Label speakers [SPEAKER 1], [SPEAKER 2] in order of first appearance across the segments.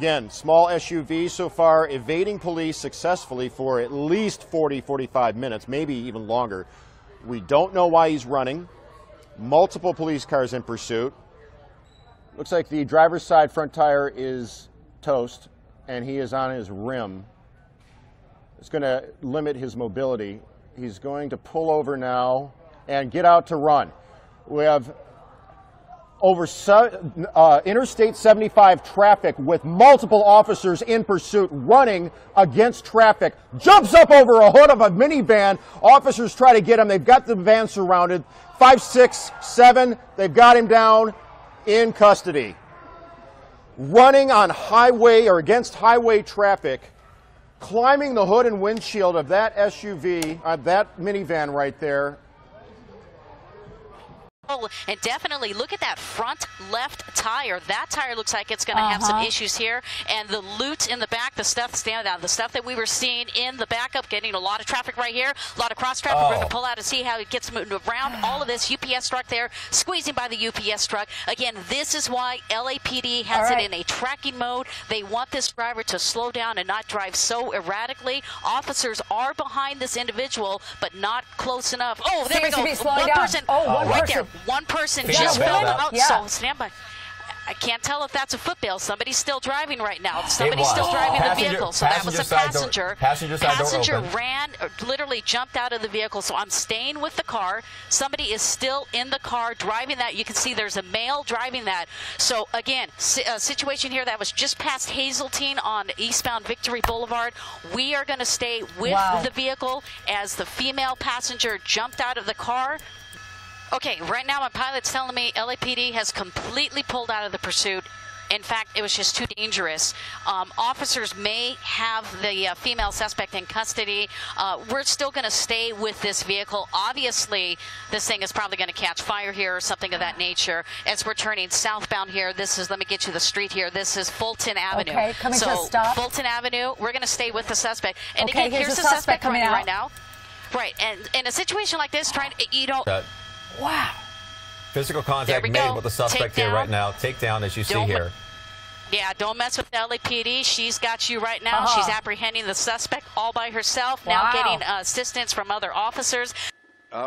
[SPEAKER 1] Again, small SUV so far evading police successfully for at least 40, 45 minutes, maybe even longer. We don't know why he's running. Multiple police cars in pursuit. Looks like the driver's side front tire is toast, and he is on his rim. It's going to limit his mobility. He's going to pull over now and get out to run. We have over Interstate 75 traffic with multiple officers in pursuit running against traffic. Jumps up over a hood of a minivan. Officers try to get him. They've got the van surrounded. 5, 6, 7. They've got him down in custody. Running on highway or against highway traffic, climbing the hood and windshield of that SUV, that minivan right there.
[SPEAKER 2] And definitely look at that front left tire. That tire looks like it's going to have some issues here. And the loot in the back, the stuff standing out, the stuff that we were seeing in the backup, getting a lot of traffic right here, a lot of cross traffic. We're going to pull out and see how it gets moved around. All of this UPS truck there, squeezing by the UPS truck. Again, this is why LAPD has it in a tracking mode. They want this driver to slow down and not drive so erratically. Officers are behind this individual, but not close enough. Oh, there we go. One person right there. One person just fell out, so stand by. I can't tell if that's a foot bail. Somebody's still driving right now. Somebody's still driving the vehicle. So that was a passenger. Passenger ran, or literally jumped out of the vehicle. So I'm staying with the car. Somebody is still in the car driving that. You can see there's a male driving that. So again, a situation here that was just past Hazeltine on eastbound Victory Boulevard. We are going to stay with the vehicle as the female passenger jumped out of the car. Okay, right now my pilot's telling me LAPD has completely pulled out of the pursuit. In fact, it was just too dangerous. Officers may have the female suspect in custody. We're still going to stay with this vehicle. Obviously, this thing is probably going to catch fire here or something of that nature. As we're turning southbound here, this is, let me get you the street here. This is Fulton Avenue.
[SPEAKER 3] Okay, coming to a stop.
[SPEAKER 2] Fulton Avenue, we're going to stay with the suspect. And again, here's the suspect coming right now. Right, and in a situation like this, trying to, you know.
[SPEAKER 3] Wow.
[SPEAKER 4] Physical contact made with the suspect here right now. Takedown, as you see here.
[SPEAKER 2] Yeah, don't mess with LAPD. She's got you right now. She's apprehending the suspect all by herself, now getting assistance from other officers.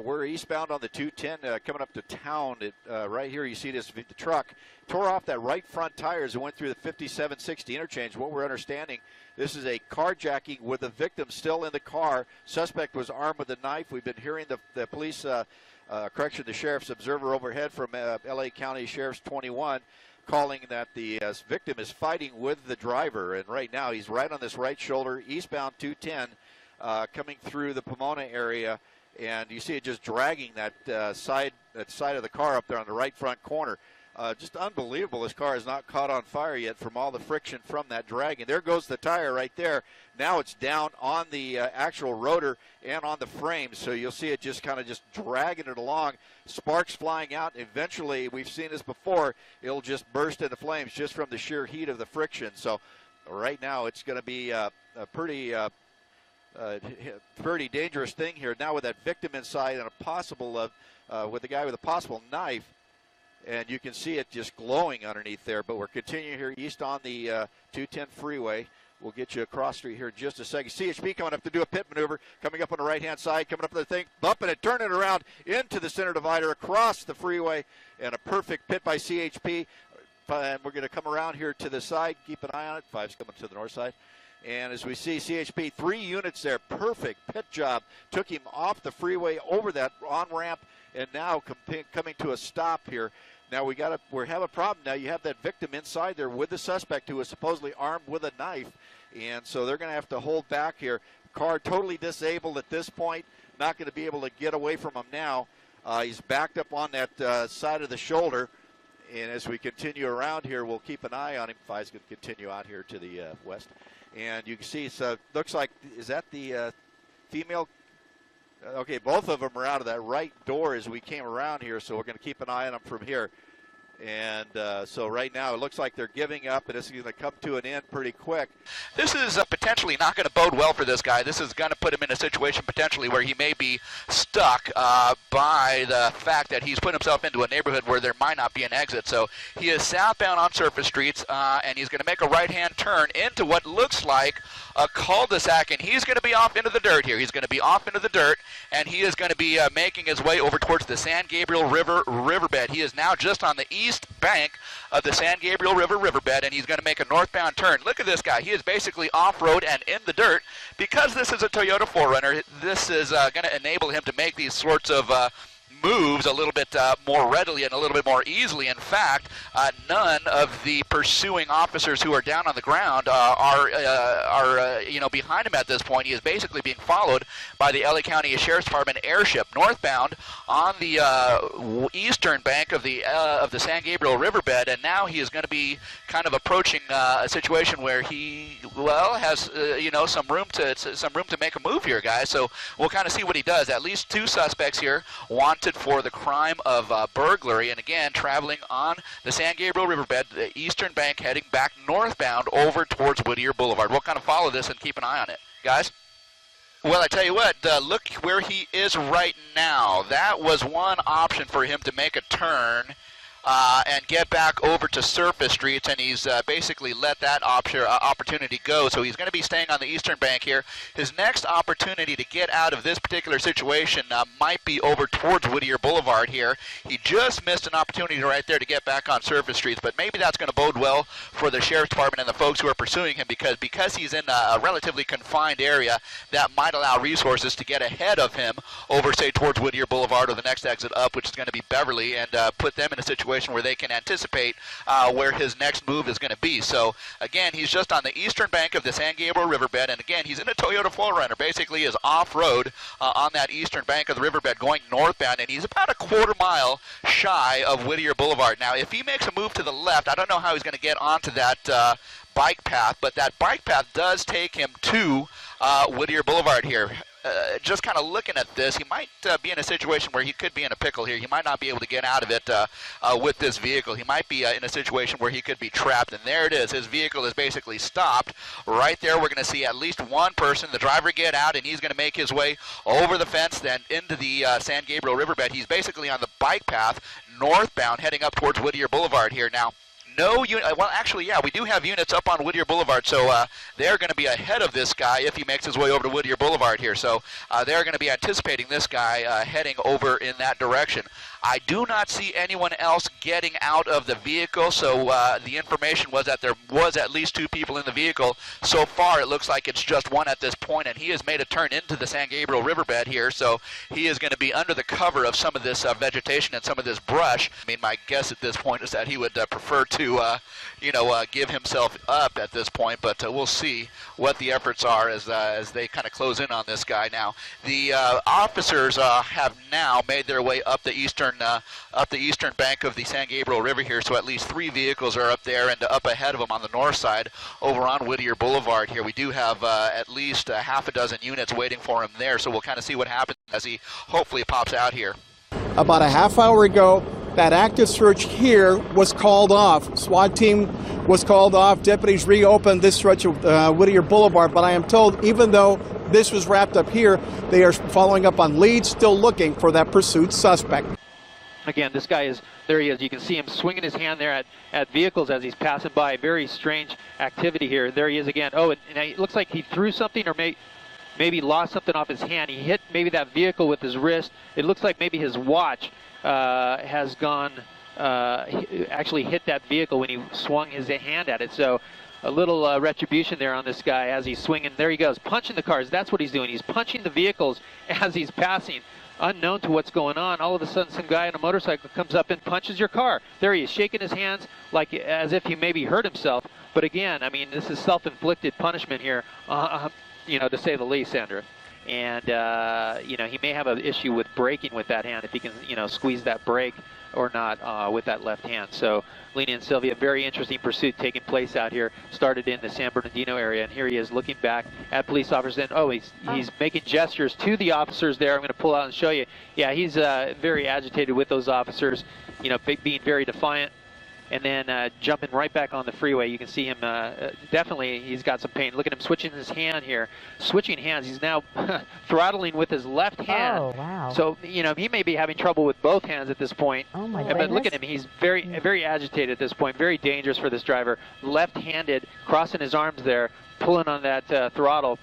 [SPEAKER 5] We're eastbound on the 210 coming up to town. Right here you see the truck tore off that right front tire as it went through the 5760 interchange. What we're understanding, this is a carjacking with the victim still in the car. Suspect was armed with a knife. We've been hearing the police, the sheriff's observer overhead from LA County Sheriff's 21 calling that the victim is fighting with the driver. And right now he's right on this right shoulder, eastbound 210, coming through the Pomona area. And you see it just dragging that side of the car up there on the right front corner. Just unbelievable. This car has not caught on fire yet from all the friction from that dragging. There goes the tire right there. Now it's down on the actual rotor and on the frame. So you'll see it just kind of just dragging it along. Sparks flying out. Eventually, we've seen this before, it'll just burst into flames just from the sheer heat of the friction. So right now it's going to be a pretty dangerous thing here. Now with that victim inside and a possible, with the guy with a possible knife. And you can see it just glowing underneath there. But we're continuing here east on the 210 freeway. We'll get you across street here in just a second. CHP coming up to do a pit maneuver, coming up on the right-hand side, coming up to the thing, bumping it, turning it around into the center divider across the freeway, and a perfect pit by CHP. And we're going to come around here to the side. Keep an eye on it. 5's coming to the north side. And as we see, CHP, 3 units there. Perfect pit job. Took him off the freeway over that on-ramp, and now coming to a stop here. Now we have a problem now. You have that victim inside there with the suspect who is supposedly armed with a knife, and so they're going to have to hold back here. Car totally disabled at this point, not going to be able to get away from him now. He's backed up on that side of the shoulder, and as we continue around here, we'll keep an eye on him. 5's going to continue out here to the west, and you can see, so looks like, is that the female? Okay, both of them are out of that right door as we came around here, so we're going to keep an eye on them from here. And so right now it looks like they're giving up, and it's going to come to an end pretty quick.
[SPEAKER 3] This is potentially not going to bode well for this guy. This is going to put him in a situation potentially where he may be stuck by the fact that he's put himself into a neighborhood where there might not be an exit. So he is southbound on surface streets, and he's going to make a right-hand turn into what looks like a cul-de-sac, and he's going to be off into the dirt here. He's going to be off into the dirt, and he is going to be making his way over towards the San Gabriel River riverbed. He is now just on the east bank of the San Gabriel River riverbed, and he's going to make a northbound turn. Look at this guy. He is basically off-road and in the dirt. Because this is a Toyota 4Runner, this is going to enable him to make these sorts of moves a little bit more readily and a little bit more easily. In fact, none of the pursuing officers who are down on the ground are behind him at this point. He is basically being followed by the LA County Sheriff's Department airship northbound on the eastern bank of the San Gabriel riverbed, and now he is going to be kind of approaching a situation where he has some room to make a move here, guys. So we'll kind of see what he does. At least 2 suspects here wanted for the crime of burglary, and again traveling on the San Gabriel riverbed, the eastern bank, heading back northbound over towards Whittier Boulevard. We'll kind of follow this and keep an eye on it, guys. Well, I tell you what, look where he is right now. That was one option for him to make a turn and get back over to surface streets, and he's basically let that opportunity go. So he's going to be staying on the eastern bank here. His next opportunity to get out of this particular situation might be over towards Whittier Boulevard here. He just missed an opportunity right there to get back on surface streets, but maybe that's going to bode well for the Sheriff's Department and the folks who are pursuing him, because he's in a relatively confined area that might allow resources to get ahead of him over, say, towards Whittier Boulevard or the next exit up, which is going to be Beverly, and put them in a situation where they can anticipate where his next move is going to be. So again, he's just on the eastern bank of the San Gabriel riverbed, and again, he's in a Toyota 4Runner, basically is off-road on that eastern bank of the riverbed going northbound, and he's about a quarter mile shy of Whittier Boulevard. Now, if he makes a move to the left, I don't know how he's going to get onto that bike path, but that bike path does take him to Whittier Boulevard here. Just kind of looking at this, he might be in a situation where he could be in a pickle here. He might not be able to get out of it with this vehicle. He might be in a situation where he could be trapped, and there it is. His vehicle is basically stopped. Right there, we're going to see at least one person, the driver, get out, and he's going to make his way over the fence, then into the San Gabriel riverbed. He's basically on the bike path northbound, heading up towards Whittier Boulevard here. Now, no unit. Well, actually, yeah, we do have units up on Whittier Boulevard, so they're going to be ahead of this guy if he makes his way over to Whittier Boulevard here. So they're going to be anticipating this guy heading over in that direction. I do not see anyone else getting out of the vehicle, so the information was that there was at least 2 people in the vehicle. So far, it looks like it's just one at this point, and he has made a turn into the San Gabriel riverbed here, so he is going to be under the cover of some of this vegetation and some of this brush. I mean, my guess at this point is that he would prefer to, give himself up at this point, but we'll see what the efforts are as they kind of close in on this guy now. The officers have now made their way up the eastern bank of the San Gabriel River here, so at least 3 vehicles are up there, and up ahead of them on the north side over on Whittier Boulevard here. We do have at least a half a dozen units waiting for him there, so we'll kind of see what happens as he hopefully pops out here.
[SPEAKER 6] About a half hour ago, that active search here was called off. SWAT team was called off. Deputies reopened this stretch of Whittier Boulevard, but I am told even though this was wrapped up here, they are following up on leads, still looking for that pursuit suspect.
[SPEAKER 7] Again, this guy is, there he is. You can see him swinging his hand there at vehicles as he's passing by. Very strange activity here. There he is again. Oh, and it looks like he threw something or maybe lost something off his hand. He hit maybe that vehicle with his wrist. It looks like maybe his watch has gone, actually hit that vehicle when he swung his hand at it. So a little retribution there on this guy as he's swinging. There he goes, punching the cars. That's what he's doing. He's punching the vehicles as he's passing. Unknown to what's going on, all of a sudden some guy on a motorcycle comes up and punches your car. There he is, shaking his hands like as if he maybe hurt himself. But again, I mean, this is self-inflicted punishment here, to say the least, Sandra. And, he may have an issue with braking with that hand if he can, squeeze that brake or not with that left hand. So, Lena and Sylvia, very interesting pursuit taking place out here. Started in the San Bernardino area, and here he is looking back at police officers. And, he's making gestures to the officers there. I'm going to pull out and show you. Yeah, he's very agitated with those officers, being very defiant. and then jumping right back on the freeway. You can see him definitely, he's got some pain. Look at him switching his hand here. Switching hands. He's now throttling with his left hand.
[SPEAKER 8] Oh, wow.
[SPEAKER 7] So, you know, he may be having trouble with both hands at this point.
[SPEAKER 8] Oh, my
[SPEAKER 7] But look at him. He's very agitated at this point. Very dangerous for this driver. Left-handed, crossing his arms there, pulling on that throttle,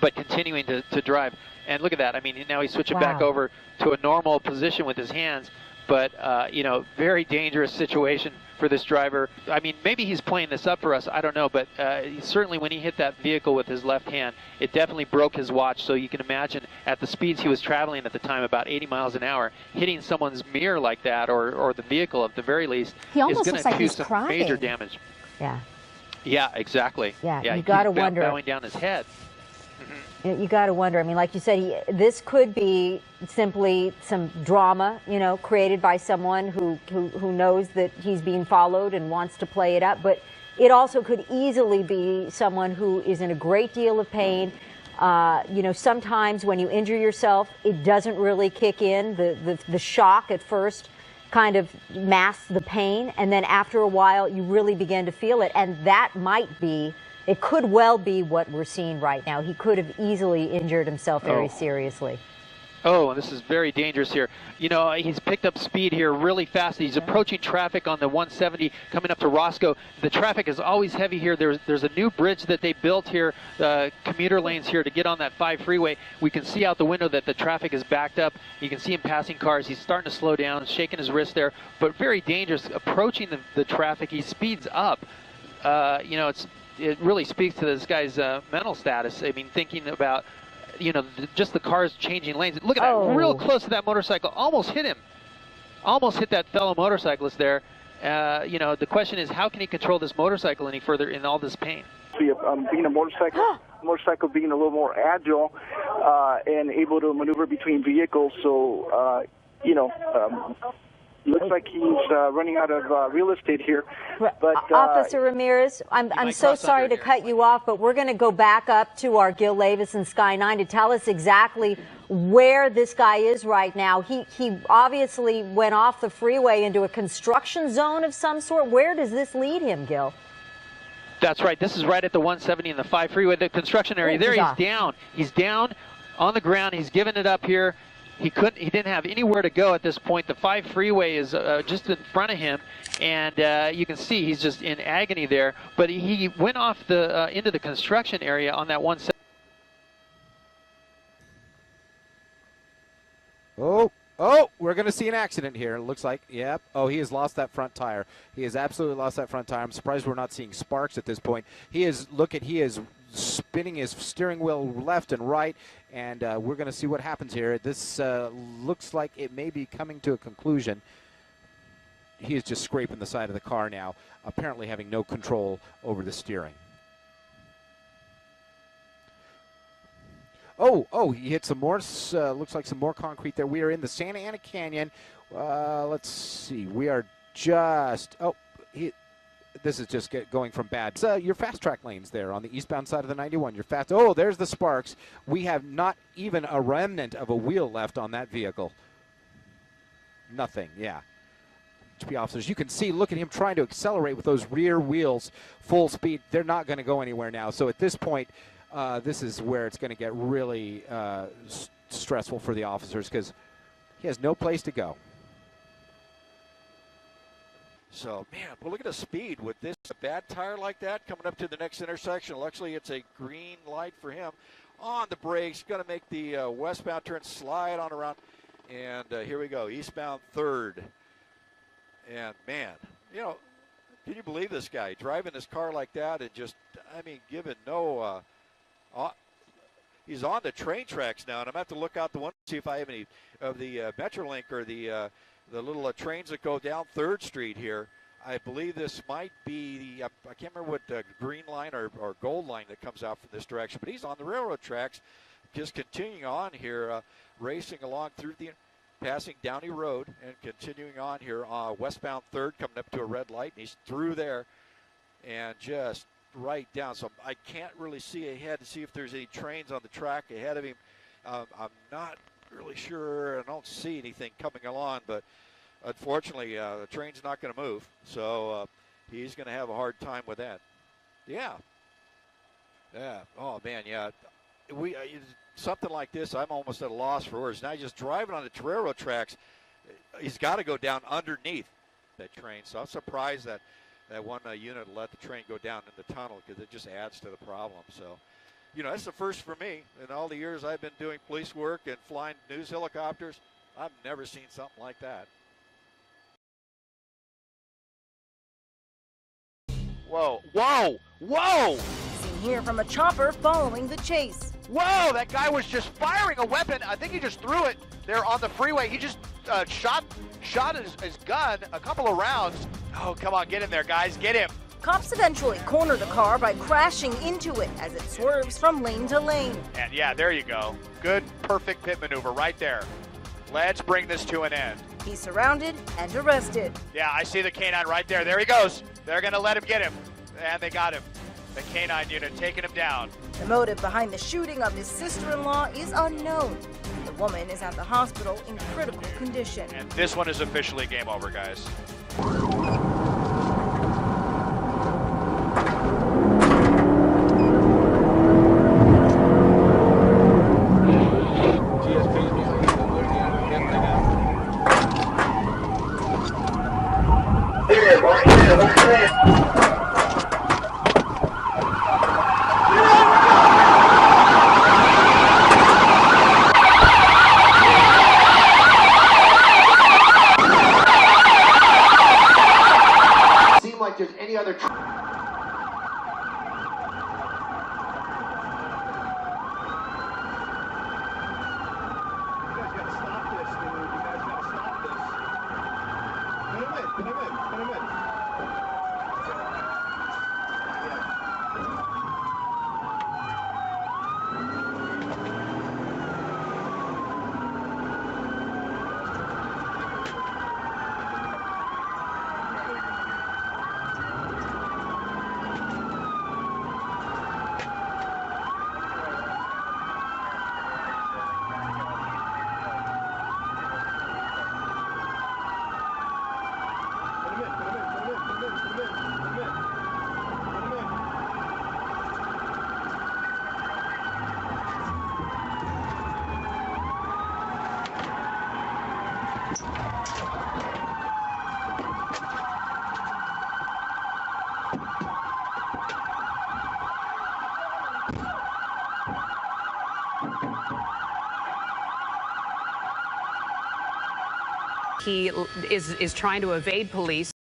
[SPEAKER 7] but continuing to drive. And look at that. I mean, now he's switching back over to a normal position with his hands. But, you know, very dangerous situation for this driver. I mean, maybe he's playing this up for us. I don't know. But certainly when he hit that vehicle with his left hand, it definitely broke his watch. So you can imagine at the speeds he was traveling at the time, about 80 miles an hour, hitting someone's mirror like that, or the vehicle at the very least, is going to do some major damage.
[SPEAKER 8] Yeah.
[SPEAKER 7] Yeah, exactly.
[SPEAKER 8] Yeah, you got to wonder.
[SPEAKER 7] Bowing down his head.
[SPEAKER 8] You got to wonder. I mean, like you said, this could be simply some drama, you know, created by someone who knows that he's being followed and wants to play it up. But it also could easily be someone who is in a great deal of pain. You know, sometimes when you injure yourself, it doesn't really kick in. The shock at first kind of masks the pain, and then after a while, you really begin to feel it. And that might be. It could well be what we're seeing right now. He could have easily injured himself very seriously.
[SPEAKER 7] Oh, and this is very dangerous here. You know, he's picked up speed here really fast. He's approaching traffic on the 170 coming up to Roscoe. The traffic is always heavy here. There's a new bridge that they built here, commuter lanes here to get on that 5 freeway. We can see out the window that the traffic is backed up. You can see him passing cars. He's starting to slow down, shaking his wrist there, but very dangerous. Approaching the traffic, he speeds up. You know, it really speaks to this guy's mental status. I mean, thinking about, you know, just the cars changing lanes. Look at that, real close to that motorcycle. Almost hit him. Almost hit that fellow motorcyclist there. You know, the question is, how can he control this motorcycle any further in all this pain?
[SPEAKER 9] Being a motorcycle being a little more agile and able to maneuver between vehicles. So, you know, looks like he's running out of real estate here. But
[SPEAKER 8] Officer Ramirez, I'm so sorry to cut you off, but we're going to go back up to our Gil Levis and Sky 9 to tell us exactly where this guy is right now. He obviously went off the freeway into a construction zone of some sort. Where does this lead him, Gil?
[SPEAKER 7] That's right. This is right at the 170 and the 5 freeway, the construction area. There he's down. He's down on the ground. He's given it up here. He didn't have anywhere to go at this point. The 5 freeway is just in front of him, and you can see he's just in agony there. But he went off into the construction area on that 170.
[SPEAKER 10] Oh, we're going to see an accident here. It looks like, yep. Oh, he has lost that front tire. He has absolutely lost that front tire. I'm surprised we're not seeing sparks at this point. He is spinning his steering wheel left and right, and we're going to see what happens here. This looks like it may be coming to a conclusion. He is just scraping the side of the car now, apparently having no control over the steering. Oh, he hit some more, looks like some more concrete there. We are in the Santa Ana Canyon. Let's see, we are just, this is just going from bad. Your fast track lanes there on the eastbound side of the 91. You're fast. Oh, there's the sparks. We have not even a remnant of a wheel left on that vehicle. Nothing, yeah. HP officers, you can see, look at him trying to accelerate with those rear wheels full speed. They're not going to go anywhere now. So at this point, this is where it's going to get really stressful for the officers because he has no place to go.
[SPEAKER 5] So, man, well, look at the speed with this bad tire like that coming up to the next intersection. Luckily, it's a green light for him. On the brakes, going to make the westbound turn, slide on around. And here we go, eastbound 3rd. And, man, you know, can you believe this guy driving his car like that and just, I mean, giving no he's on the train tracks now, and I'm going to have to look out the window to see if I have any of the Metrolink or the little trains that go down 3rd Street here. I believe this might be the, I can't remember what the green line or gold line that comes out from this direction, but he's on the railroad tracks, just continuing on here, racing along through the, passing Downey Road and continuing on here, westbound 3rd, coming up to a red light, and he's through there and just right down. So I can't really see ahead to see if there's any trains on the track ahead of him. I'm not really sure. I don't see anything coming along, but unfortunately, the train's not going to move, so he's going to have a hard time with that. Yeah. Yeah. Oh, man, yeah. Something like this, I'm almost at a loss for words. Now just driving on the railroad tracks, he's got to go down underneath that train. So I'm surprised that one unit let the train go down in the tunnel, because it just adds to the problem. So, you know, that's the first for me. In all the years I've been doing police work and flying news helicopters, I've never seen something like that.
[SPEAKER 11] Whoa, whoa, whoa!
[SPEAKER 12] Seen here from a chopper following the chase.
[SPEAKER 11] Whoa, that guy was just firing a weapon. I think he just threw it there on the freeway. He just shot his gun a couple of rounds. Oh, come on, get in there, guys, get him.
[SPEAKER 12] Cops eventually corner the car by crashing into it as it swerves from lane to lane.
[SPEAKER 11] And yeah, there you go. Good, perfect pit maneuver right there. Let's bring this to an end.
[SPEAKER 12] He's surrounded and arrested.
[SPEAKER 11] Yeah, I see the canine right there. There he goes. They're going to let him get him. And they got him. The canine unit taking him down.
[SPEAKER 12] The motive behind the shooting of his sister-in-law is unknown. The woman is at the hospital in critical condition.
[SPEAKER 11] And this one is officially game over, guys.
[SPEAKER 13] He is trying to evade police.